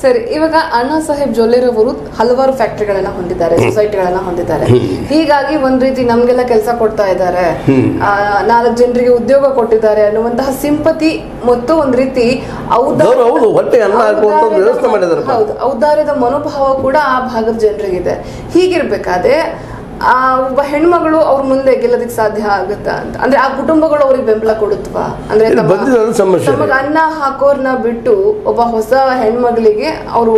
ಸರಿ, ಇವಾಗ ಅಣ್ಣಾ ಸಾಹೇಬ್ ಜೊಲ್ಲೆರವರು ಹಲವಾರು ಫ್ಯಾಕ್ಟರಿಗಳನ್ನ ಹೊಂದಿದ್ದಾರೆ, ಸೊಸೈಟಿಗಳನ್ನ ಹೊಂದಿದ್ದಾರೆ. ಹೀಗಾಗಿ ಒಂದ್ ರೀತಿ ನಮ್ಗೆಲ್ಲ ಕೆಲಸ ಕೊಡ್ತಾ ಇದ್ದಾರೆ, 4 ಜನರಿಗೆ ಉದ್ಯೋಗ ಕೊಟ್ಟಿದ್ದಾರೆ ಅನ್ನುವಂತಹ ಸಿಂಪತಿ ಮತ್ತು ಒಂದ್ ರೀತಿ ಔದಾರ್ಯದ ಮನೋಭಾವ ಕೂಡ ಆ ಭಾಗದ ಜನರಿಗಿದೆ. ಹೀಗಿರ್ಬೇಕಾದ್ರೆ ಒಬ್ಬ ಹೆಣ್ಮಗಳು ಅವ್ರ ಮುಂದೆ ಗೆಲ್ಲೋದಕ್ಕೆ ಸಾಧ್ಯ ಆಗುತ್ತಾ ಅಂತ ಅಂದ್ರೆ ಆ ಕುಟುಂಬಗಳು ಅವ್ರಿಗೆ ಬೆಂಬಲ ಕೊಡುತ್ತವಾ? ಅಂದ್ರೆ ತಮಗೆ ಅನ್ನ ಹಾಕೋರ್ನ ಬಿಟ್ಟು ಒಬ್ಬ ಹೊಸ ಹೆಣ್ಮಗಳಿಗೆ ಅವರು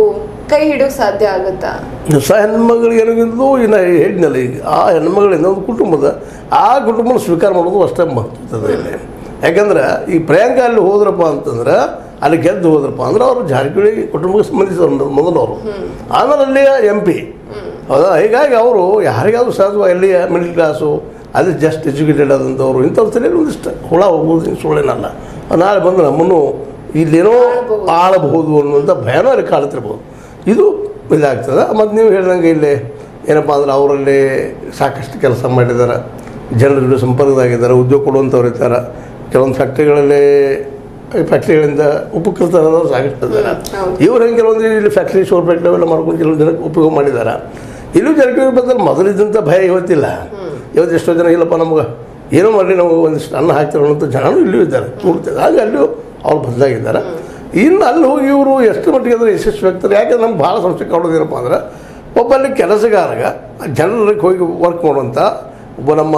ಕೈ ಹಿಡಿಯೋಕ್ ಸಾಧ್ಯ ಆಗುತ್ತಾ? ಹೊಸ ಹೆಣ್ಮಗಳಿಗೆ ಏನಾಗಿದ್ದು ಇನ್ನು ಹೇಳಿದ್ನಲ್ಲ, ಈಗ ಆ ಹೆಣ್ಮಗಳಿಂದ ಒಂದು ಕುಟುಂಬ ಸ್ವೀಕಾರ ಮಾಡೋದು ಅಷ್ಟೇ ಮಾಡ್ತದೆ ಇಲ್ಲಿ. ಯಾಕಂದ್ರೆ ಈ ಪ್ರಿಯಾಂಕಾ ಅಲ್ಲಿ ಹೋದ್ರಪ್ಪ ಅಂತಂದ್ರೆ, ಅಲ್ಲಿ ಗೆದ್ದು ಹೋದ್ರಪ್ಪ ಅಂದ್ರೆ ಅವರು ಜಾರಕಿಹೊಳಿ ಕುಟುಂಬಕ್ಕೆ ಸಂಬಂಧಿಸಿದವರು ಮೊದಲವರು, ಆಮೇಲೆ ಅಲ್ಲಿ MP. ಹೌದಾ? ಹೀಗಾಗಿ ಅವರು ಯಾರಿಗಾದ್ರೂ ಸಹಜವಾಗಿ ಎಲ್ಲಿಯ ಮಿಡ್ಲ್ ಕ್ಲಾಸು, ಅಲ್ಲಿ ಜಸ್ಟ್ ಎಜುಕೇಟೆಡ್ ಆದಂಥವ್ರು ಇಂಥವ್ರ ತಲೆಯಲ್ಲಿ ಒಂದಿಷ್ಟು ಹುಳ ಹೋಗೋದು ಸುಳ್ಳೇನಲ್ಲ. ನಾಳೆ ಬಂದು ನಮ್ಮನ್ನು ಇಲ್ಲೇನೋ ಆಳಬಹುದು ಅನ್ನುವಂಥ ಭಯನೂ ಅಲ್ಲಿ ಕಾಡ್ತಿರ್ಬೋದು. ಇದು ಇದಾಗ್ತದೆ. ಮತ್ತು ನೀವು ಹೇಳ್ದಂಗೆ ಇಲ್ಲಿ ಏನಪ್ಪ ಅಂದ್ರೆ ಅವರಲ್ಲಿ ಸಾಕಷ್ಟು ಕೆಲಸ ಮಾಡಿದ್ದಾರೆ, ಜನರ ಸಂಪರ್ಕದಾಗಿದ್ದಾರೆ, ಉದ್ಯೋಗ ಕೊಡುವಂಥವ್ರು ಇದ್ದಾರೆ. ಕೆಲವೊಂದು ಫ್ಯಾಕ್ಟ್ರಿಗಳಿಂದ ಉಪಕೃತರಾದವರು ಸಾಕಷ್ಟು ಇದ್ದಾರೆ. ಇವ್ರು ಹೆಂಗೆ ಕೆಲವೊಂದು ಇಲ್ಲಿ ಫ್ಯಾಕ್ಟ್ರಿ ಶೋರ್ ಫ್ಯಾಕ್ಟ್ರಿ ಅವೆಲ್ಲ ಮಾಡ್ಕೊಂಡು ಕೆಲವೊಂದು ಜನಕ್ಕೆ ಉಪಯೋಗ ಮಾಡಿದ್ದಾರೆ. ಇಲ್ಲೂ ಜಾರಕಿಹೊಳಿ ಬದಲು ಮೊದಲಿದ್ದಂಥ ಭಯ ಇವತ್ತಿಲ್ಲ. ಇವತ್ತು ಎಷ್ಟೋ ಜನ ಇಲ್ಲಪ್ಪ ನಮ್ಗೆ ಏನೋ ಮಾಡಿ ನಮಗೆ ಒಂದಿಷ್ಟು ಅನ್ನ ಹಾಕ್ತಿರೋ ಅನ್ನೋಂಥ ಜನನೂ ಇಲ್ಲೂ ಇದ್ದಾರೆ, ನೋಡ್ತಾರೆ. ಹಾಗೆ ಅಲ್ಲೂ ಅವ್ರು ಬದಲಾಗಿದ್ದಾರೆ. ಇನ್ನು ಅಲ್ಲಿ ಹೋಗಿ ಇವರು ಎಷ್ಟು ಮಟ್ಟಿಗೆ ಅಂದರೆ ಯಶಸ್ವಿ ಆಗ್ತಾರೆ. ಯಾಕೆಂದ್ರೆ ನಮ್ಗೆ ಭಾಳ ಸಂಸ್ಥೆ ಕಾಡೋದೇನಪ್ಪ ಅಂದ್ರೆ, ಒಬ್ಬಲ್ಲಿ ಕೆಲಸಗಾರಗ ಜನರಿಗೆ ಹೋಗಿ ವರ್ಕ್ ಮಾಡುವಂಥ ಒಬ್ಬ ನಮ್ಮ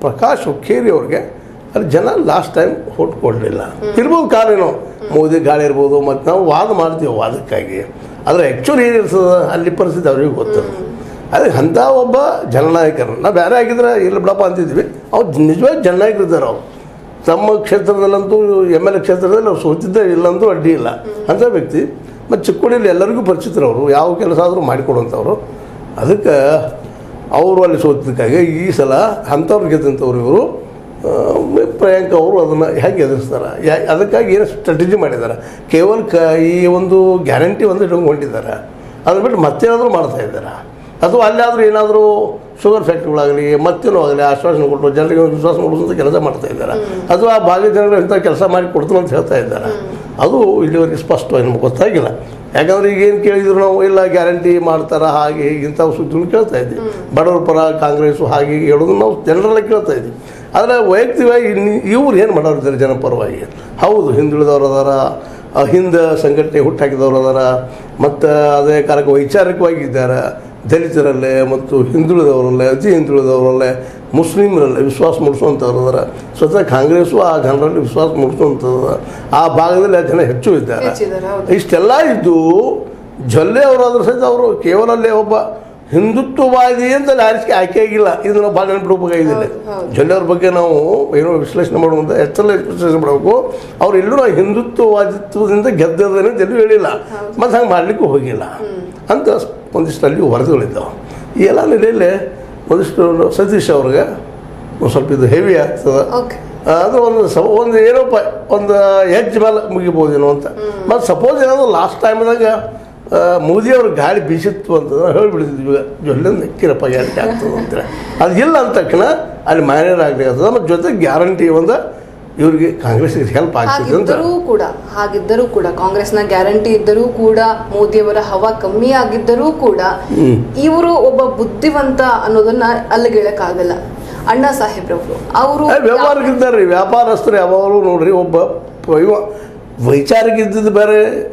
ಪ್ರಕಾಶ್ ಹುಕ್ಕೇರಿ ಅವ್ರಿಗೆ ಅಲ್ಲಿ ಜನ ಲಾಸ್ಟ್ ಟೈಮ್ ಓಟ್ ಕೊಡಲಿಲ್ಲ. ಇರ್ಬೋದು ಕಾರಣೇನೋ, ಮೋದಿ ಗಾಳಿ ಇರ್ಬೋದು. ಮತ್ತು ನಾವು ವಾದ ಮಾಡ್ತೀವಿ ವಾದಕ್ಕಾಗಿ, ಆದರೆ ಆ್ಯಕ್ಚುಲಿ ಏನಿರ್ತದೆ ಅಲ್ಲಿ ಪರಿಸ್ಥಿತಿ ಅವ್ರಿಗೆ ಗೊತ್ತದ. ಅದಕ್ಕೆ ಅಂಥ ಒಬ್ಬ ಜನನಾಯಕರು ನಾವು ಬೇರೆ ಆಗಿದ್ರೆ ಇಲ್ಲ ಬಿಡಪ್ಪ ಅಂತಿದ್ವಿ. ಅವ್ರು ನಿಜವಾಗಿ ಜನನಾಯಕರಿದ್ದಾರೆ. ಅವರು ತಮ್ಮ ಕ್ಷೇತ್ರದಲ್ಲಂತೂ MLA ಕ್ಷೇತ್ರದಲ್ಲಿ ಅವ್ರು ಸೋತಿದ್ದೇ ಇಲ್ಲಂತೂ ಅಡ್ಡಿ ಇಲ್ಲ ಅಂಥ ವ್ಯಕ್ತಿ. ಮತ್ತು ಚಿಕ್ಕೋಡಿಯಲ್ಲಿ ಎಲ್ಲರಿಗೂ ಪರಿಚಿತರವರು, ಯಾವ ಕೆಲಸ ಆದರೂ ಮಾಡಿಕೊಡುವಂಥವ್ರು. ಅದಕ್ಕೆ ಅವರು ಅಲ್ಲಿ ಸೋತಿದ್ದಕ್ಕಾಗಿ ಈ ಸಲ ಅಂಥವ್ರು ಗೆದ್ದಂಥವ್ರು ಇವರು ಪ್ರಿಯಾಂಕಾ ಅವರು ಅದನ್ನು ಹೇಗೆ ಎದುರಿಸ್ತಾರೆ, ಅದಕ್ಕಾಗಿ ಏನು ಸ್ಟ್ರಾಟಜಿ ಮಾಡಿದ್ದಾರೆ. ಕೇವಲ ಈ ಒಂದು ಗ್ಯಾರಂಟಿ ಒಂದು ಇಟ್ಕೊಂಡಿದ್ದಾರೆ, ಅದನ್ನು ಬಿಟ್ಟು ಮತ್ತೇನಾದರೂ ಮಾಡ್ತಾಯಿದ್ದಾರೆ. ಅಥವಾ ಅಲ್ಲಾದರೂ ಏನಾದರೂ ಶುಗರ್ ಫ್ಯಾಕ್ಟ್ರಿಗಳಾಗಲಿ ಮತ್ತೇನೋ ಆಗಲಿ ಆಶ್ವಾಸನೆ ಕೊಟ್ಟು ಜನರಿಗೆ ವಿಶ್ವಾಸ ಮೂಡಿಸುವಂಥ ಕೆಲಸ ಮಾಡ್ತಾಯಿದ್ದಾರೆ. ಅಥವಾ ಆ ಭಾಗದ ಜನರು ಇಂಥ ಕೆಲಸ ಮಾಡಿ ಕೊಡ್ತಾರೆ ಅಂತ ಹೇಳ್ತಾ ಇದ್ದಾರೆ. ಅದು ಇಲ್ಲಿವರೆಗೆ ಸ್ಪಷ್ಟವಾಗಿ ನಮ್ಗೆ ಗೊತ್ತಾಗಿಲ್ಲ. ಯಾಕಂದರೆ ಈಗೇನು ಕೇಳಿದ್ರು ನಾವು ಇಲ್ಲ ಗ್ಯಾರಂಟಿ ಮಾಡ್ತಾರೆ ಹಾಗೆ ಹೀಗೆ ಇಂಥ ಸುದ್ದಿಗಳು ಕೇಳ್ತಾ ಇದ್ವಿ. ಬಡವರ ಪರ ಕಾಂಗ್ರೆಸ್ಸು ಹಾಗೆ ಹೇಳೋದು ನಾವು ಜನರೆಲ್ಲ ಕೇಳ್ತಾ ಇದ್ವಿ. ಆದರೆ ವೈಯಕ್ತಿಕವಾಗಿ ಇವ್ರು ಏನು ಮಾಡೋರಿದ್ದಾರೆ ಜನಪರವಾಗಿ? ಹೌದು, ಹಿಂದುಳಿದವರು ಅದಾರ, ಹಿಂದೆ ಸಂಘಟನೆ ಹುಟ್ಟಾಕಿದವರು ಅದಾರ, ಮತ್ತು ಅದೇ ಕಾಲಕ್ಕೆ ವೈಚಾರಿಕವಾಗಿದ್ದಾರೆ. ದಲಿತರಲ್ಲೇ ಮತ್ತು ಹಿಂದುಳಿದವರಲ್ಲೇ, ಅತಿ ಹಿಂದುಳಿದವರಲ್ಲೇ, ಮುಸ್ಲಿಮರಲ್ಲೇ ವಿಶ್ವಾಸ ಮೂಡಿಸುವಂಥವ್ರು ಅದಾರ. ಸ್ವತಃ ಕಾಂಗ್ರೆಸ್ಸು ಆ ಜನರಲ್ಲಿ ವಿಶ್ವಾಸ ಮೂಡಿಸುವಂಥದ್ದು ಆ ಭಾಗದಲ್ಲಿ ಆ ಜನ ಹೆಚ್ಚು ಇದ್ದಾರೆ. ಇಷ್ಟೆಲ್ಲ ಇದ್ದು ಜೊಲ್ಲೆ ಅವರಾದ್ರೂ ಸಹಿತ ಅವರು ಕೇವಲ ಅಲ್ಲೇ ಒಬ್ಬ ಹಿಂದುತ್ವವಾದಿ ಅಂತ ಆಯ್ಕೆ ಆಗಿಲ್ಲ. ಇದು ನಾವು ಭಾಳ ನೆನಪಿಡಬೇಕಾಗಿದ್ದಿಲ್ಲ. ಜೊಲ್ಲೆಯವ್ರ ಬಗ್ಗೆ ನಾವು ಏನೋ ವಿಶ್ಲೇಷಣೆ ಮಾಡುವಂಥ ಎಷ್ಟೆಲ್ಲ ವಿಶ್ಲೇಷಣೆ ಮಾಡಬೇಕು. ಅವ್ರು ಎಲ್ಲೂ ನಾವು ಹಿಂದುತ್ವವಾದಿತ್ವದಿಂದ ಗೆದ್ದದೇನೆ ಅಂತ ಎಲ್ಲೂ ಹೇಳಿಲ್ಲ, ಮತ್ತು ಹಂಗೆ ಮಾಡಲಿಕ್ಕೂ ಹೋಗಿಲ್ಲ ಅಂತ ಒಂದಿಷ್ಟು ಅಲ್ಲಿ ವರದಿಗಳಿದ್ದಾವೆ. ಈ ಎಲ್ಲ ನೆಲೆಯಲ್ಲಿ ಒಂದಿಷ್ಟು ಸತೀಶ್ ಅವ್ರಿಗೆ ಒಂದು ಸ್ವಲ್ಪ ಇದು ಹೆವಿ ಆಗ್ತದೆ. ಅದು ಒಂದು ಏನೋಪ್ಪ ಒಂದು ಹೆಜ್ಜೆ ಮೇಲೆ ಮುಗಿಬೋದೇನೋ ಅಂತ. ಮತ್ತು ಸಪೋಸ್ ಏನಾದರೂ ಲಾಸ್ಟ್ ಟೈಮ್ದಾಗ ಮೋದಿಯವ್ರ ಗಾಳಿ ಬೀಸಿತ್ತು ಅಂತ ಹೇಳಿಬಿಡ್ತಿದ್ವಿ, ಜೊಲ್ಲೆಂದು ನೆಕ್ಕಿರಪ್ಪ ಗ್ಯಾರಂಟಿ ಆಗ್ತದೆ ಅಂತೇಳಿ. ಅದು ಇಲ್ಲ ಅಂತ ತಕ್ಷಣ ಅಲ್ಲಿ ಮ್ಯಾನೇಜರ್ ಆಗಲಿ ಆಗ್ತದೆ. ಮತ್ತು ಜೊತೆಗೆ ಗ್ಯಾರಂಟಿ ಒಂದು ಇವರಿಗೆ ಕಾಂಗ್ರೆಸ್ಗೆ ಹೆಲ್ಪ್ ಆಗ್ತಿದೆ ಅಂತ. ಹಾಗಿದ್ದರೂ ಕೂಡ ಕಾಂಗ್ರೆಸ್ನ ಗ್ಯಾರಂಟಿ ಇದ್ದರೂ ಕೂಡ, ಮೋದಿಯವರ ಹವಾ ಕಮ್ಮಿ ಆಗಿದ್ದರೂ ಕೂಡ ಇವರು ಒಬ್ಬ ಬುದ್ಧಿವಂತ ಅನ್ನೋದನ್ನ ಅಲ್ಲಿಗೆಳಕ್ಕಾಗಲ್ಲ. ಅಣ್ಣಾ ಸಾಹೇಬ್ರವರು ಅವರು ವ್ಯವಹಾರಕ್ಕಿದ್ದಾರೆ, ವ್ಯಾಪಾರಸ್ಥರು ಯಾವಾಗಲೂ ನೋಡ್ರಿ ಒಬ್ಬ ವೈಚಾರಿಕ ಇದ್ದಿದ್ದು ಬೇರೆ,